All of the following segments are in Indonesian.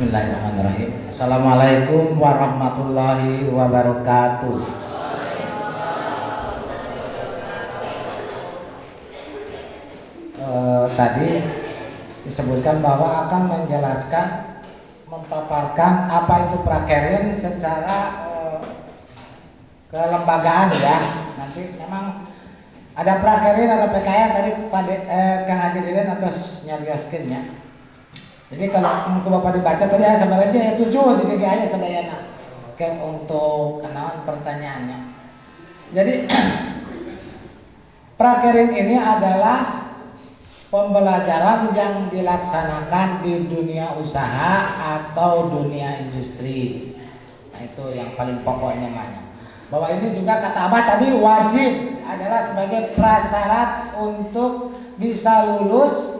Bismillahirrahmanirrahim. Assalamualaikum warahmatullahi wabarakatuh. Tadi disebutkan bahwa akan menjelaskan, memaparkan apa itu prakerin secara kelembagaan ya. Nanti memang ada prakerin, ada PKR tadi Kang Haji Deden atau nyarioskeun ya. Jadi kalau Bapak dibaca tadi ya sabar aja ya 7 jadi aja sadayana. Oke, untuk kenalan pertanyaannya. Jadi prakerin ini adalah pembelajaran yang dilaksanakan di dunia usaha atau dunia industri. Nah, itu yang paling pokoknya mana. Bahwa ini juga kata Abah tadi wajib adalah sebagai prasyarat untuk bisa lulus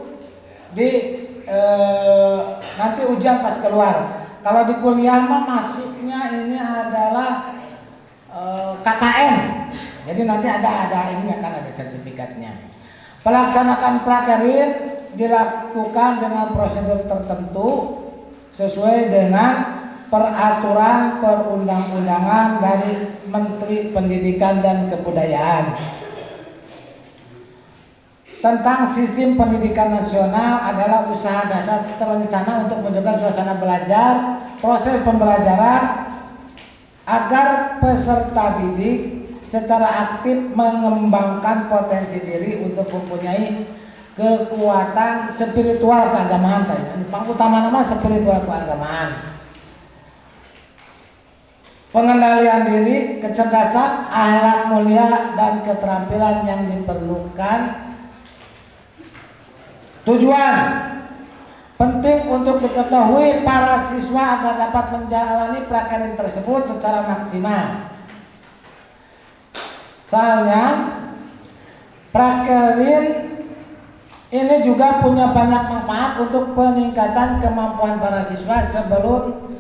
di nanti ujian pas keluar. Kalau di kuliah mah masuknya ini adalah KKN. Jadi nanti ada ini akan ada sertifikatnya. Pelaksanaan prakerin dilakukan dengan prosedur tertentu sesuai dengan peraturan perundang-undangan dari Menteri Pendidikan dan Kebudayaan. Tentang sistem pendidikan nasional adalah usaha dasar terencana untuk menjaga suasana belajar, proses pembelajaran agar peserta didik secara aktif mengembangkan potensi diri untuk mempunyai kekuatan spiritual keagamaan. Yang utama nama spiritual keagamaan. Pengendalian diri, kecerdasan, akhlak mulia dan keterampilan yang diperlukan. Tujuan penting untuk diketahui para siswa agar dapat menjalani prakerin tersebut secara maksimal. Soalnya prakerin ini juga punya banyak manfaat untuk peningkatan kemampuan para siswa sebelum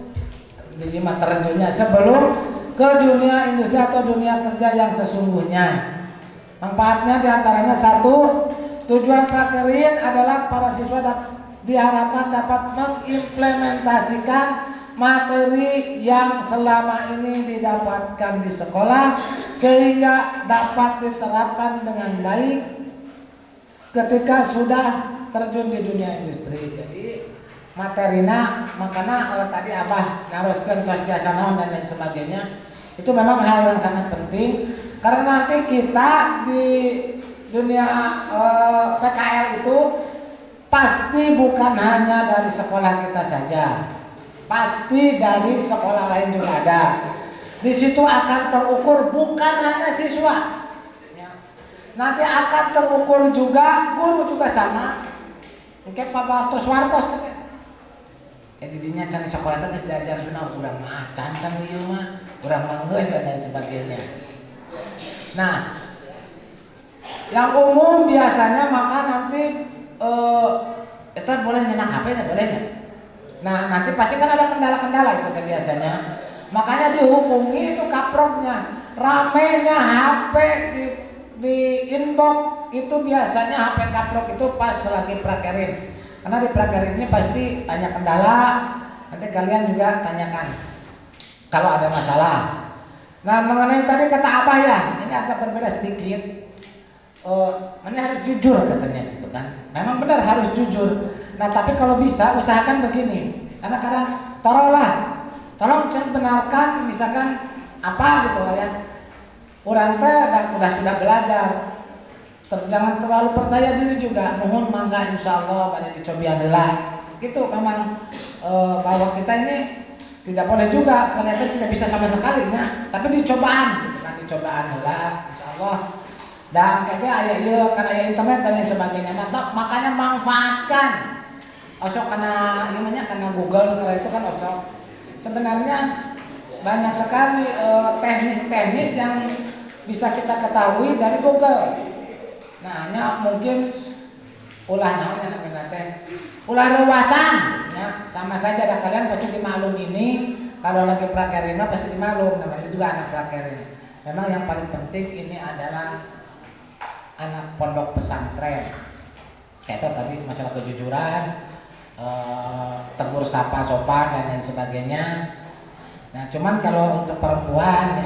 ke dunia industri atau dunia kerja yang sesungguhnya. Manfaatnya diantaranya satu, tujuan prakerin adalah para siswa diharapkan dapat mengimplementasikan materi yang selama ini didapatkan di sekolah sehingga dapat diterapkan dengan baik ketika sudah terjun di dunia industri. Jadi materina makanya tadi Abah naroskeun tos jasa naon dan lain sebagainya itu memang hal yang sangat penting karena nanti kita di dunia PKL itu pasti bukan hanya dari sekolah kita saja, pasti dari sekolah lain juga ada. Di situ akan terukur bukan hanya siswa, nanti akan terukur juga guru juga sama. Mungkin Pak Bartos Wartos kan? Didinya can sekolah itu geus diajarkeun urang mah can ieu mah, urang mah geus dan lain sebagainya. Nah, yang umum biasanya maka nanti itu boleh nyenak HP-nya bolehnya. Nah nanti pasti kan ada kendala-kendala itu kan biasanya. Makanya dihubungi itu kaproknya. Ramenya HP di inbox itu biasanya HP kaprok itu pas lagi prakerin. Karena di prakerin ini pasti tanya kendala. Nanti kalian juga tanyakan kalau ada masalah. Nah mengenai tadi kata Abah ya, ini agak berbeda sedikit. Mana harus jujur katanya gitu kan. Memang benar harus jujur. Nah tapi kalau bisa usahakan begini. Karena kadang tolong benarkan misalkan apa gitu lah ya. Urang teh sudah belajar. Jangan terlalu percaya diri juga. Mohon mangga insyaallah pada dicobian heula. Gitu memang bahwa kita ini tidak boleh juga kalian tidak bisa sama sekali ya. Tapi dicobaan gitu kan, dicobaan heula insyaallah. Dan kayaknya karena internet dan lain sebagainya, makanya manfaatkan osok karena Google karena itu kan osok sebenarnya banyak sekali teknis-teknis yang bisa kita ketahui dari Google. Nah hanya mungkin ulah lewasan ya, sama saja dan kalian pasti dimaklum ini kalau lagi prakerin pasti dimaklum namanya juga anak prakerin. Memang yang paling penting ini adalah anak pondok pesantren. Kayak tadi masalah kejujuran, tegur tegur sapa sopan dan lain sebagainya. Nah cuman kalau untuk perempuan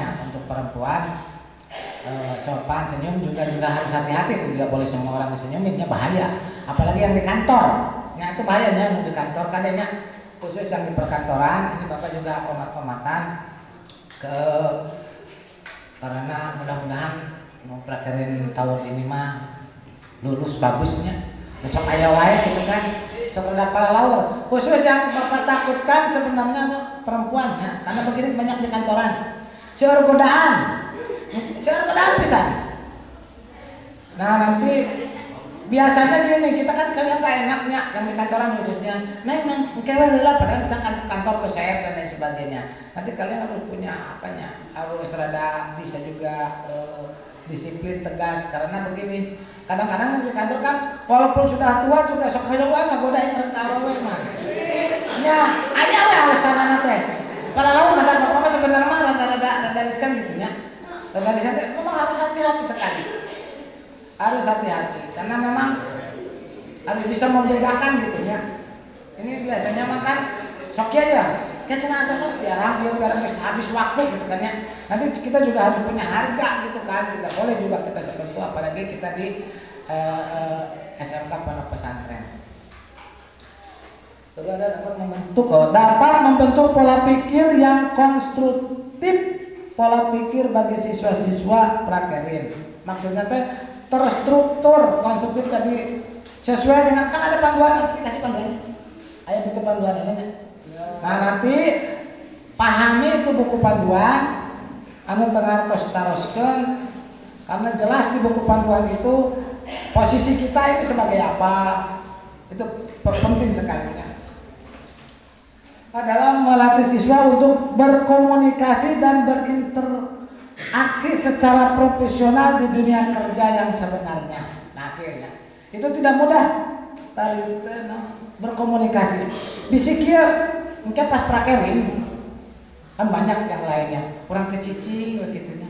sopan senyum juga harus hati-hati, tidak boleh semua orang disenyuminnya, bahaya. Apalagi yang di kantor, ya itu bahayanya. Yang di kantor kadangnya khusus yang di perkantoran, ini bapak juga komat-komatan karena mudah-mudahan mau prakerin tahun ini mah lulus bagusnya, besok aya wae gitu kan, sok ada para laur. Khusus yang bapak takutkan sebenarnya perempuan ya, karena begini banyak di kantoran, seueur godaan pisan. Nah nanti biasanya gini, kita kan kagak enaknya yang di kantoran khususnya, nah yang kewe lah padahal misalkan kantor ke saya dan lain sebagainya. Nanti kalian harus punya harus rada bisa juga disiplin tegas, karena begini, kadang-kadang di kantor kan walaupun sudah tua juga sok hayo wae ngagodain rek awewe mah. Nya aya we alasanna teh. Para lawan mata bapak sebenarnya mah rada riskan gitu nya. Rada riskan memang harus hati-hati sekali. Harus hati-hati karena memang harus bisa membedakan gitu ya. Ini biasanya makan sok aja, kayak cenah atau sok biar habis waktu gitu kan ya. Nanti kita juga harus punya harga gitu kan, tidak boleh juga kita seperti itu, apalagi kita di SMK Pondok Pesantren. Kedua dapat membentuk pola pikir yang konstruktif, pola pikir bagi siswa-siswa prakerin. Maksudnya teh terstruktur, konstruktif tadi sesuai dengan, kan ada panduan, nanti dikasih panduannya. Ayo buku panduan ini. Nah nanti pahami itu buku panduan, anu tengah taroskeun, karena jelas di buku panduan itu posisi kita ini sebagai apa, itu penting sekali. Dalam melatih siswa untuk berkomunikasi dan berinteraksi secara profesional di dunia kerja yang sebenarnya. Nah akhirnya itu tidak mudah tadi berkomunikasi. Bisi kieu mungkin pas prakerin kan banyak yang lainnya kurang kecicing begitunya.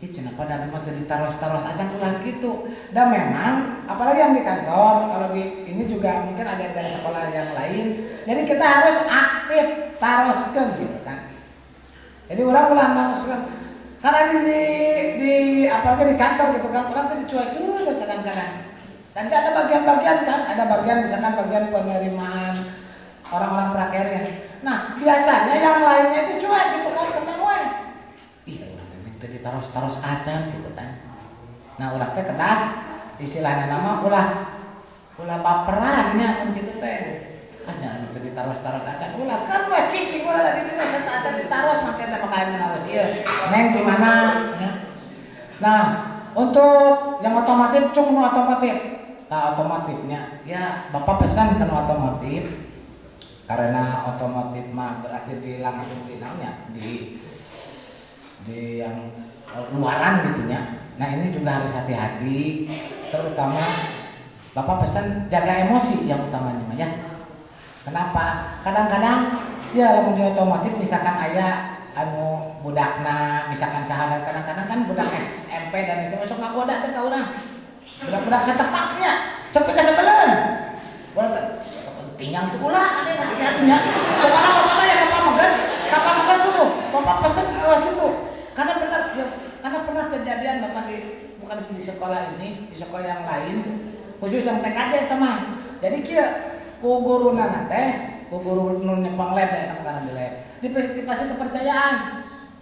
Ih cenah pada mah teu ditaros-taros acan ulah gitu. Dan memang apalagi yang di kantor, kalau di ini juga mungkin ada dari sekolah yang lain. Jadi kita harus aktif taroskeun gitu kan. Jadi orang ulah taroskeun. Karena di apalagi di kantor gitu kan, orang tuh dicuekeun kadang-kadang. Dan ada bagian-bagian kan, ada bagian misalkan bagian penerimaan orang-orang prakerja. Nah, biasanya yang lainnya itu cuek gitu kan, tenang wae. Ih, urang teh ditaros-taros acan gitu kan. Nah, urang teh kedah istilahnya nama ulah baperannya kan gitu teh. Anya itu ditaros-taros acan ulah kan mah cicing wae lagi dina seta acan ditaros make da pakaean naros ieu. Neng di mana ya. Nah, untuk yang otomotif cung nu otomotif. Nah, otomotifnya ya Bapak pesan kan otomotif. Karena otomotif mah berarti langsung di namanya di yang luaran gitu ya. Nah, ini juga harus hati-hati, terutama Bapak pesan jaga emosi yang utamanya ya. Kenapa? Kadang-kadang ya lamun di otomotif misalkan aya anu budakna misalkan saha, kadang-kadang kan budak SMP dan itu masuk ngagoda teh ka urang. Budak-budak setepaknya sampai ke sebelen. Budak tinggal itu ulah ada hati-hatinya. Pokoknya bapak ya kapal makan suruh. Bapak pesen awas gitu. Karena benar ya, karena pernah kejadian bapak bukan di sekolah ini, di sekolah yang lain, khusus yang TKJ teman. Jadi kia ku guruna teh, ku guru nu nyepang lab da eta kana di lab. Dipasih kepercayaan.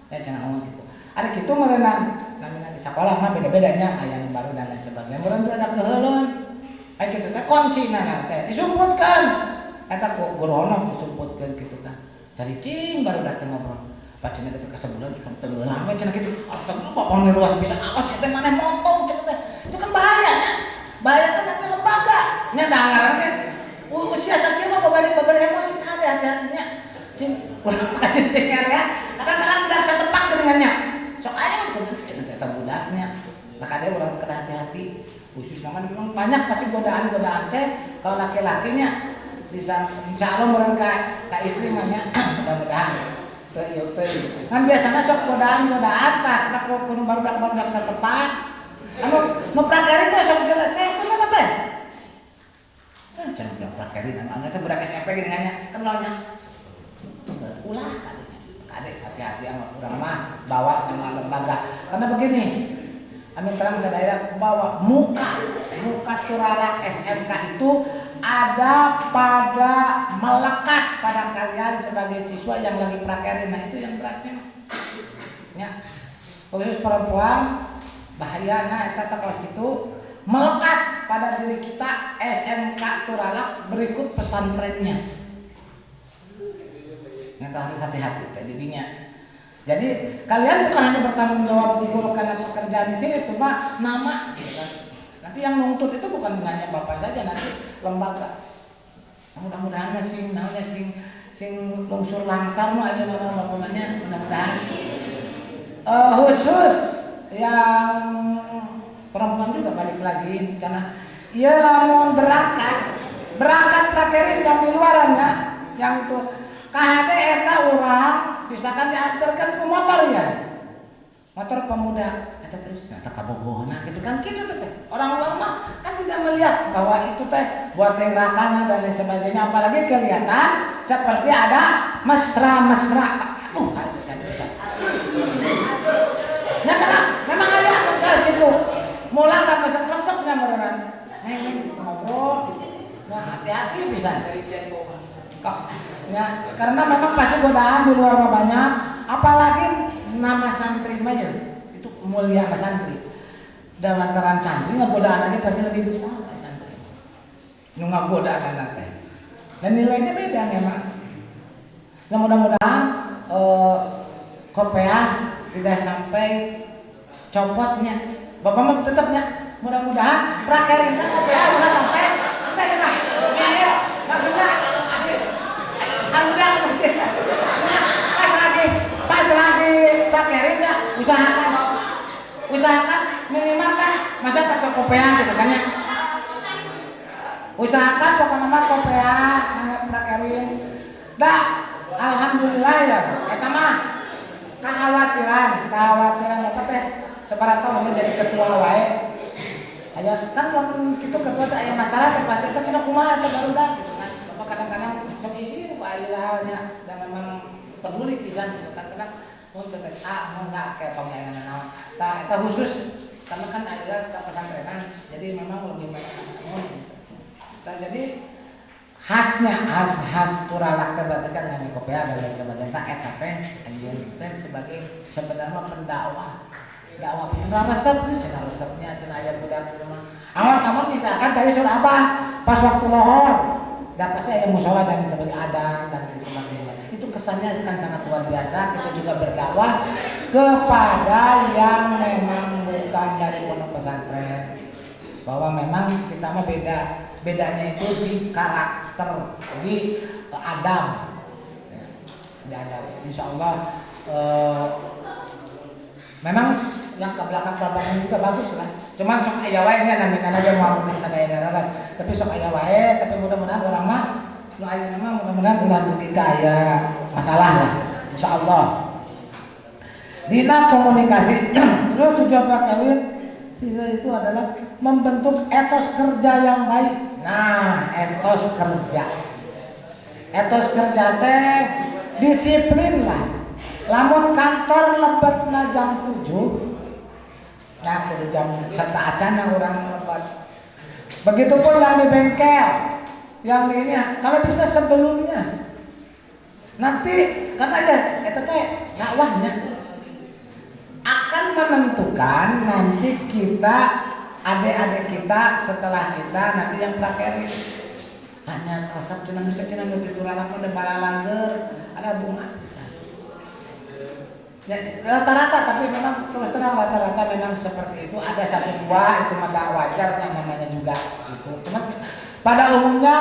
Ya cenah ngomong gitu. Ada kitu meureunna namina di sekolah mah beda-bedanya aya nu baru dan lain sebagainya. Meureun teu ada keheuleuan. Aya kitu teh kuncina teh disumputkeun. Eta ku guruhona disumputkeun kitu kan. Cari cing baru datang ngobrol. Bacana teh ka sebulan sampai tenggelam we cenah kitu. Astagfirullah bapak nu luas pisan awas teh maneh montong cenah teh. Itu kan bahaya nya. Bahaya teh nanti lembaga. Nya dangaran teh usia sakieu mah babari emosi teh hati-hatinya. Cing urang kacin teh ya. Kadang-kadang budak satepak dengannya. Sok aya mah cenah teh budaknya. Maka dia orang kena hati-hati. Khusus sama memang banyak pasti godaan-godaan teh kalau laki-lakinya bisa insyaallah meureun ka istri mah nya mudah-mudahan teu ieu teh. Kan biasana sok godaan-godaan tah kita kudu barudak-barudak satepak. Anu nu prakerin teh sok jelas cek teh. cenah budak prakerin anu teh budak SMP gini kan nanya ulah kadek hati-hati sama urang mah bawa nama lembaga karena begini amin terang sadaira bahwa muka Turalak SMK itu ada pada melekat pada kalian sebagai siswa yang lagi prakerin. Nah itu yang beratnya ya khusus perempuan bahaya. Nah eta kelas itu melekat pada diri kita SMK Turalak berikut pesantrennya. Nah harus hati-hati tadinya. Jadi kalian bukan hanya bertanggung jawab untuk karena pekerjaan di sini, cuma nama. Nanti yang nuntut itu bukan hanya bapak saja, nanti lembaga. Mudah-mudahan sing lungsur langsar mah ada nama bapaknya, mudah-mudahan. Khusus yang perempuan juga balik lagi karena ia lamun berangkat prakerin yang di luarannya yang itu KHT eta orang misalkan diantarkan ke motor ya motor pemuda eta terus eta kabogohna gitu kan gitu teh orang luar mah kan tidak melihat bahwa itu teh buat tengrakana dan lain sebagainya apalagi kelihatan seperti ada mesra-mesra itu kan bisa ya karena memang ada tugas gitu mulang dan macam resepnya beneran neng ngobrol nah hati-hati bisa ya karena memang pasti godaan di luar banyak apalagi nama santri mah ya itu mulia santri dan lantaran santri godaan aja pasti lebih besar santri nunggu godaan nanti dan nilainya beda memang nah mudah-mudahan kopiah tidak sampai copotnya bapak mah tetapnya mudah-mudahan prakerin kopiah udah sampai kita ya mah ya maksudnya pas lagi prakerin ya usahakan minimal kan masa pakai kopiah gitu kan ya usahakan pokoknya mah kopiah prakerin dah alhamdulillah ya eta mah kekhawatiran apa teh sebarata menjadi ketua wae aya kan lamun kitu ketua teh aya masalah teh pasti teh cenah kumaha teh baru dah gitu kan apa kadang-kadang sok isi bailahnya dan memang peduli pisan gitu kan kadang mun teh mau enggak kayak pemaingan naon tah eta khusus karena kan aya ka pesantrenan jadi memang lebih banyak jadi khas Turalak teh berarti kan nganyi kopiah dan lain sebagainya eta teh anjeun teh sebagai sebenarnya pendakwah dakwah cenah resepnya cenah aya budak rumah awan misalkan tadi surah apa pas waktu lohor dapat saya yang musola dan sebagai adan dan lain sebagainya itu kesannya kan sangat luar biasa kita juga berdakwah kepada yang memang bukan dari pondok pesantren bahwa memang kita mah bedanya itu di karakter di adab di adab insyaallah memang yang ke belakang juga bagus lah. Cuman sok aya wae nya namina aja mau mungkin sadaya darat. Tapi sok aya wae, tapi mudah-mudahan orang mah nu aya mah mudah-mudahan ulah dugi ka aya masalah lah. Insyaallah. Dina komunikasi terus tujuan prakerin sisa itu adalah membentuk etos kerja yang baik. Nah, etos kerja. Etos kerja teh disiplin lah. Lamun kantor lebetna jam 7 nah kudu jam 1 acana orang lebat begitupun yang di bengkel yang di ini kalau bisa sebelumnya nanti karena ya eta teh dakwahnya akan menentukan nanti kita adik-adik kita setelah kita nanti yang prakerin hanya resep cenah nuti Turalak ada balalager ada bunga ya, rata-rata tapi memang terus terang rata-rata memang seperti itu ada satu dua itu mah wajar yang namanya juga itu cuma pada umumnya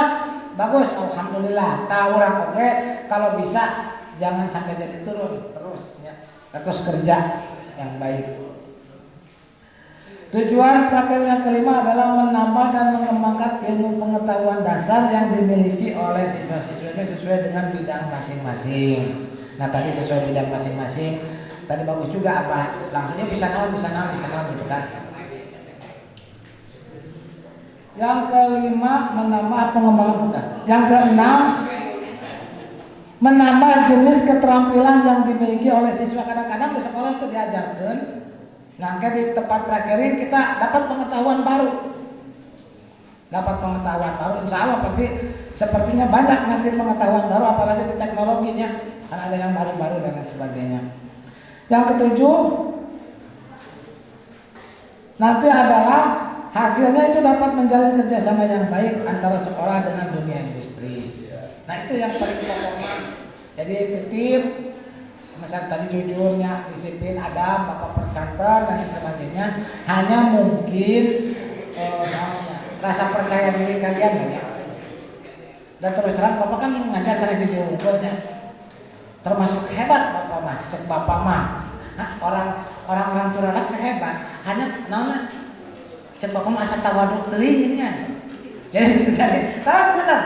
bagus alhamdulillah tahu orang oke kalau bisa jangan sampai jadi turun terus ya terus kerja yang baik. Tujuan prakerin yang kelima adalah menambah dan mengembangkan ilmu pengetahuan dasar yang dimiliki oleh siswa-siswanya sesuai dengan bidang masing-masing. Nah tadi sesuai bidang masing-masing tadi bagus juga apa langsungnya bisa naon gitu kan. Yang kelima, menambah pengembangan bukan. Yang keenam, menambah jenis keterampilan yang dimiliki oleh siswa. Kadang-kadang di sekolah itu diajarkan, nah di tempat prakerin kita dapat pengetahuan baru. Insya Allah, tapi sepertinya banyak nanti pengetahuan baru, apalagi di teknologinya kan ada yang baru-baru dan lain sebagainya. Yang ketujuh, nanti adalah hasilnya itu dapat menjalin kerjasama yang baik antara sekolah dengan dunia industri. Nah itu yang paling pokoknya. Jadi tertib, misalnya tadi jujurnya, disiplin, adab, bapak percantan dan lain sebagainya. Hanya mungkin rasa percaya diri kalian banyak. Dan terus terang bapak kan ngajar sana jujur unggulnya, termasuk hebat bapak mah, cek bapak mah. Nah, orang turalat hebat, hanya namanya cek bapak mah asal tawaduk teuing kan. Jadi tahu benar,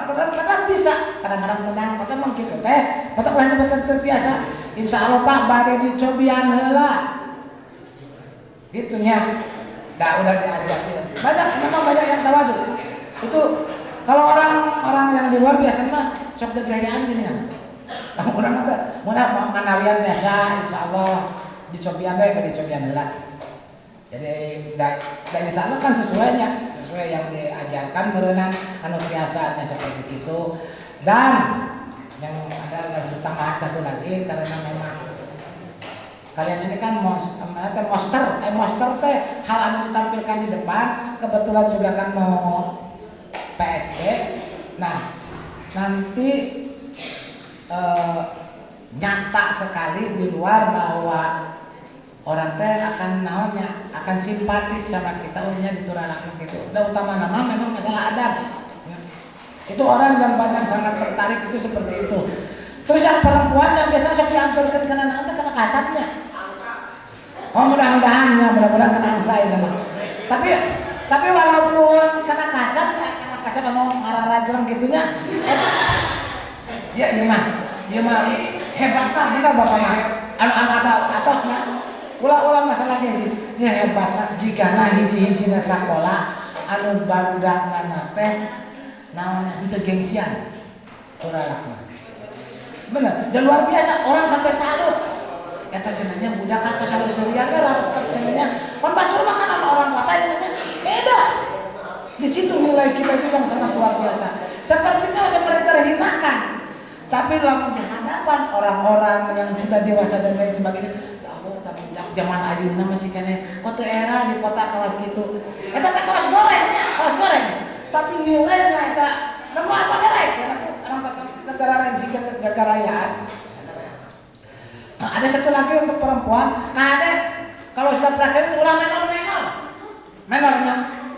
kadang-kadang bisa, kadang-kadang menang, bapak mah kitu teh, bapak lain bekerja biasa. Insya Allah Pak bade dicobian heula. Gitunya. Udah diajak ya. Memang banyak yang tawaduk. Itu kalau orang yang di luar biasanya sok gayaan gini kan. Orang ada manawian biasa, insya Allah dicobian heula. Jadi insya Allah kan sesuai yang diajarkan merenang anu biasanya seperti itu. Dan yang ada tambahan satu lagi, karena memang kalian ini kan monster teh hal anu ditampilkan di depan, kebetulan juga kan mau PSB. Nah nanti nyata sekali di luar bahwa orang teh akan simpatik sama kita, umumnya di Turalak gitu. Dan utama nama memang masalah adab. Itu orang yang banyak sangat tertarik itu seperti itu. Terus yang perempuan yang biasa sok diantarkan ke anak kena kasapnya. Oh mudah-mudahan kena angsa itu mah. Tapi walaupun kena kasap anu ngararajeng gitunya. Ya ieu mah hebat mah bener bapak mah. Anu atosna ulah masalahnya sih. Ya hebat jigana hiji-hijina sakola anu barudakna teh naonna henteu gengsian. Turalak mah. Bener, dan luar biasa, orang sampai salut. Eta cenanya budak kan kesal-salian laras cenanya. Kon batur mah kan orang kota cenanya beda. Di situ nilai kita itu yang sangat luar biasa. Sepertinya seperti terhinakan. Tapi lamun di hadapan orang-orang yang sudah dewasa dan lain sebagainya, budak zaman ayeuna masih kene kota era di kota kawas gitu. Eta teh kawas goreng. Tapi nilainya eta nemu apa derek eta negara lain sih kegarayaan. Nah, ada satu lagi untuk perempuan. Nah ada kalau sudah berakhir ulah menornya.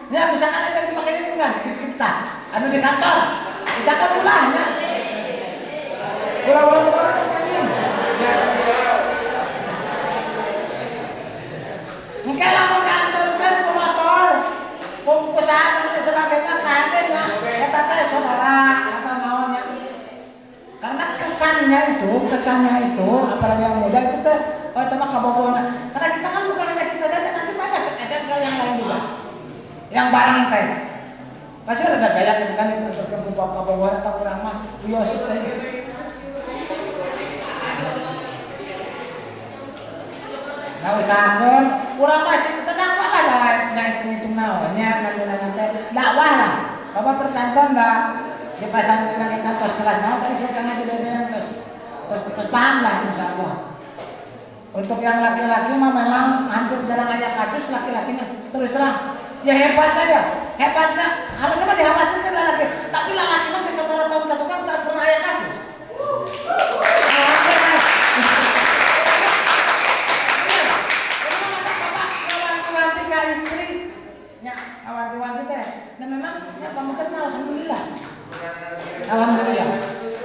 Ya misalkan ada dipakai ini kan kita ada di kantor, dicatat ulahnya. Ulah mungkin lah mau diantarkan ke motor, bungkusan dan sebagainya kayaknya kita teh saudara atau naonnya. Karena kesannya itu apalagi yang muda itu teh itu mah kabogohna. Karena kita kan bukan hanya kita saja, nanti banyak SMK yang lain juga yang barang teh pasti ada gaya gitu kan untuk kabogohna atau kurang mah bios teh. Nggak usah pun kurang masih tenang mah lah hitung naonnya nanti dakwah lah bapak percanton dah di pasang lagi kan tos kelas naon tadi suka ngaji deden terus paham lah insya Allah. Untuk yang laki-laki mah memang hampir jarang ada kasus laki-lakinya terus terang ya hebatnya harusnya mah dikhawatirkan laki, tapi laki mah bisa tahun satu kan tak pernah ada kasus. Awanti-wanti teh, nah memang ya pamungkas mah alhamdulillah.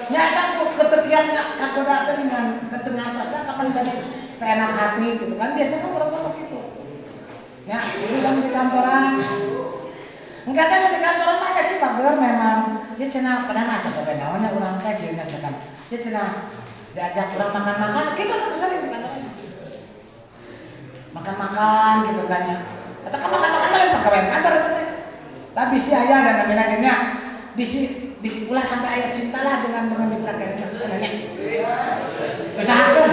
Ya kan ketekian kakoda teh dengan tengah atasnya kapan tadi enak hati gitu kan biasanya kan perempuan begitu. Ya, urusan di kantoran. Enggak kan di kantoran mah ya bager memang. Dia cenah pernah masak ke naonnya urang teh kieu nya kan. Dia cenah diajak urang makan-makan kita tuh sering di kantoran. Makan-makan gitu kan ya. Atau makan-makan lain pegawai kantor itu teh. Tapi bisi aya dan namina bisi ulah sampai aya cinta lah dengan di prakarya nanya. Usahakeun.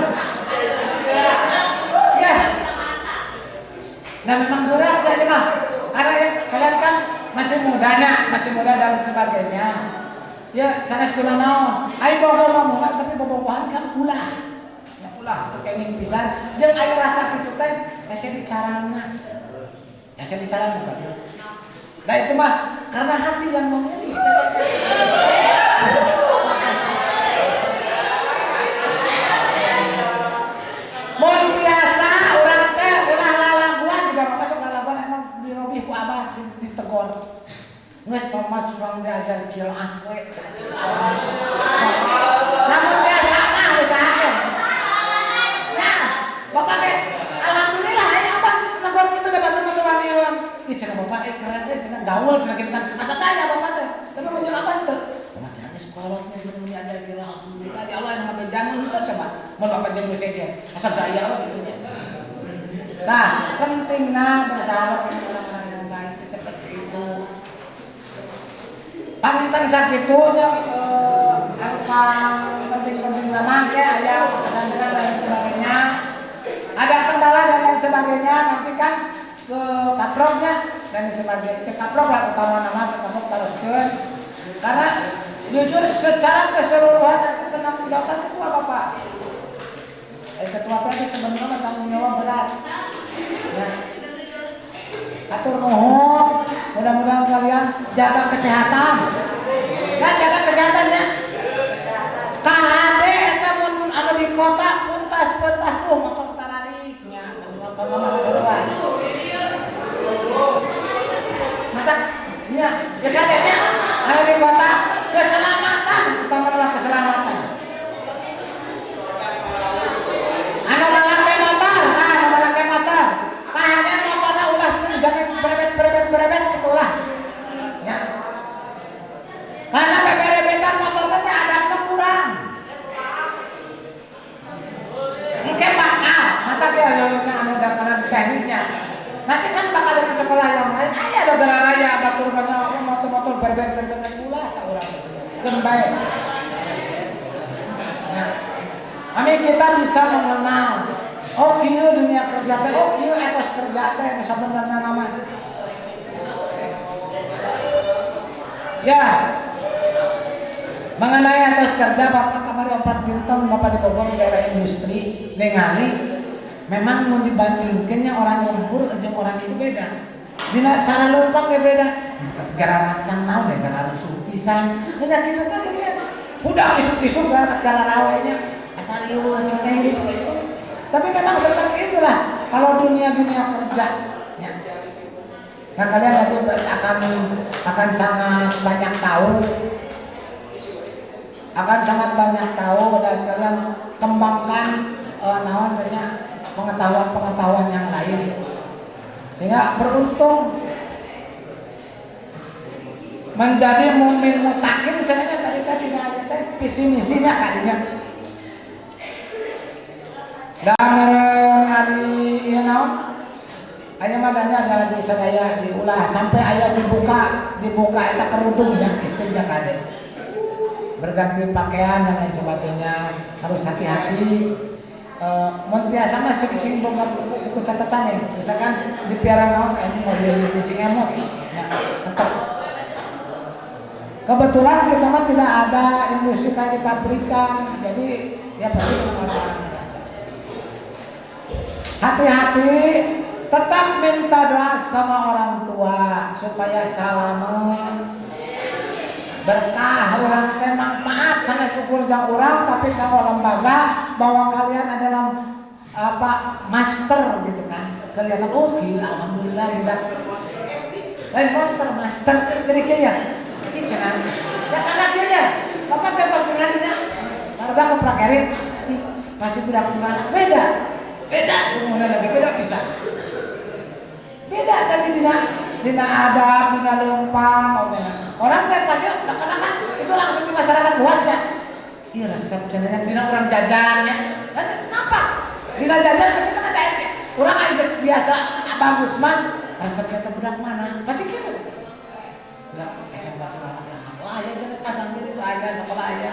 Ya. Nah memang berat ya mah. Karena ya, kalian kan masih muda dan sebagainya. Ya sanes kula naon. Ai bobo mah tapi bobogohan kan ulah. Ya ulah teu kenging pisan. Jeung aya rasa kitu teh asa dicarana. Asa dicarana kan. Nah itu mah karena hati yang memilih. Mun biasa urang teh ulah lalaguan juga masuk lalaguan emang dirobih ku abah ditegon. Geus pamat surang diajar qiraah we. Namun biasa mah usahakeun. Nah, bapak teh alhamdulillah aya abah negor kitu da batur-batur manieuan. Ih cenah bapak keren cenah gaul cenah kitu kan. Asa tanya bapak teh. Tapi mun abah teh. Bapak cenah geus kolot geus bener diajar qiraah. Alhamdulillah ya Allah yang mah jamun teh coba. Mun bapak jeung saja. Asa gaya we kitu nya. Nah, pentingna bersahabat dengan orang-orang yang baik seperti itu. Pamintan sakitunya penting-penting memang kayak aya pesantren dan lain sebagainya. Ada kendala dan lain sebagainya nanti kan ke kaproknya dan sebagainya. Ke kaprok lah utama nama kaprok teruskeun. Karena jujur secara keseluruhan nanti penanggung jawab ketua bapak. Ketua tadi sebenarnya tanggung jawab berat. Nah, atur nuhun, mudah-mudahan kalian jaga kesehatan. Nah, jaga kesehatannya. KHD eta mun anu di kota puntas-puntas tuh motor tarariknya, bapak-bapak berdua. Mata, ya KHD-nya anu di kota keselamatan, utama adalah keselamatan. Anu ngalangke motor, KHD motorna ulah jangan berebet itulah. Ya. Karena beberebetan motor teh ada kekurang. Mungkin bakal, mata dia jalurnya anu dataran tekniknya. Nanti kan bakal dengan sekolah yang lain, aya ada gelar raya batur bana motor-motor berebet ulah tak urang. Keun bae. Ya. Kami kita bisa mengenal oh kieu dunia kerja teh, oh kieu etos kerja teh nu sabenerna nama. Ya. Mengenai etos kerja Bapak kamari 4 dinten Bapak di Bogor daerah industri ningali memang mun dibandingkeunnya orang lembur jeung orang itu beda. Dina cara leumpang ge beda. Gara rancang naon ya gara rusuh pisan. Nya kitu teh ge udah isuk-isuk gara rawe nya asal ieu jeung teh itu. Tapi memang seperti itulah kalau dunia kerja. Ya. Nah kalian nanti akan sangat banyak tahu dan kalian kembangkan pengetahuan yang lain sehingga beruntung menjadi mukmin mutakin. Caranya tadi ayat teh visi misinya kadinya. Dan hari ieu naon? Aya madanya ada di sadaya diulah sampai aya dibuka eta kerudungnya istrinya kade. Berganti pakaian dan lain sebagainya harus hati-hati. Mun tiasa mah sing boga buku catatan ya. Misalkan dipiara naon ini mobil sing emot. Ya, tetap. Kebetulan kita mah tidak ada industri kayak di pabrikan. Jadi ya pasti orang biasa. Hati-hati, tetap minta doa sama orang tua supaya selamat. Berkah urang teh manfaat sangat kukurjang urang tapi kalau lembaga bahwa kalian adalah master gitu kan. Kelihatan oh gila alhamdulillah budak. Lain master jadi kieu. Ini cenah. Ya karena kieu ya. Bapak bebas mengalihnya. Karena aku prakerin pasti budak beda. Beda semuanya lagi beda bisa. Beda tadi dina adab, dina lempang, orang teh pasti kan itu langsung di masyarakat luasnya. Iya resep cenanya dina orang jajannya. Kenapa? Dina jajan pasti kan ada ente. Orang aja biasa bagus mah resepnya teh budak mana? Pasti gitu. Enggak, SMK Turalat ya. Oh, aya cenah pasantren itu aya sekolah aya.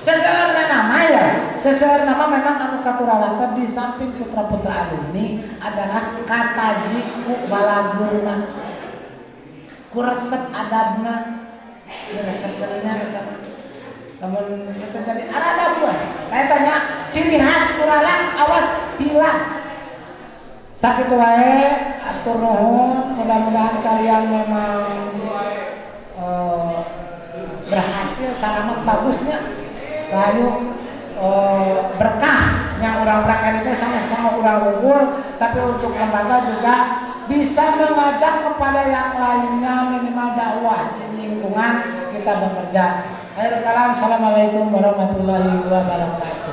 Seseorang nama ya, seseorang nama memang anu Katuralata di samping putra-putra alumni adalah kataji ku balagurna, ku resep adabna, ya resep kelenya eta. Namun itu jadi ada buah. Saya tanya ciri khas Turalat awas hilang. Sakitu wae atur nuhun, mudah-mudahan kalian memang berhasil selamat bagusnya. Rayu berkah yang orang praktek itu sama sama orang unggul, tapi untuk lembaga juga bisa mengajak kepada yang lainnya minimal dakwah di lingkungan kita bekerja. Akhirul kalam, assalamualaikum warahmatullahi wabarakatuh.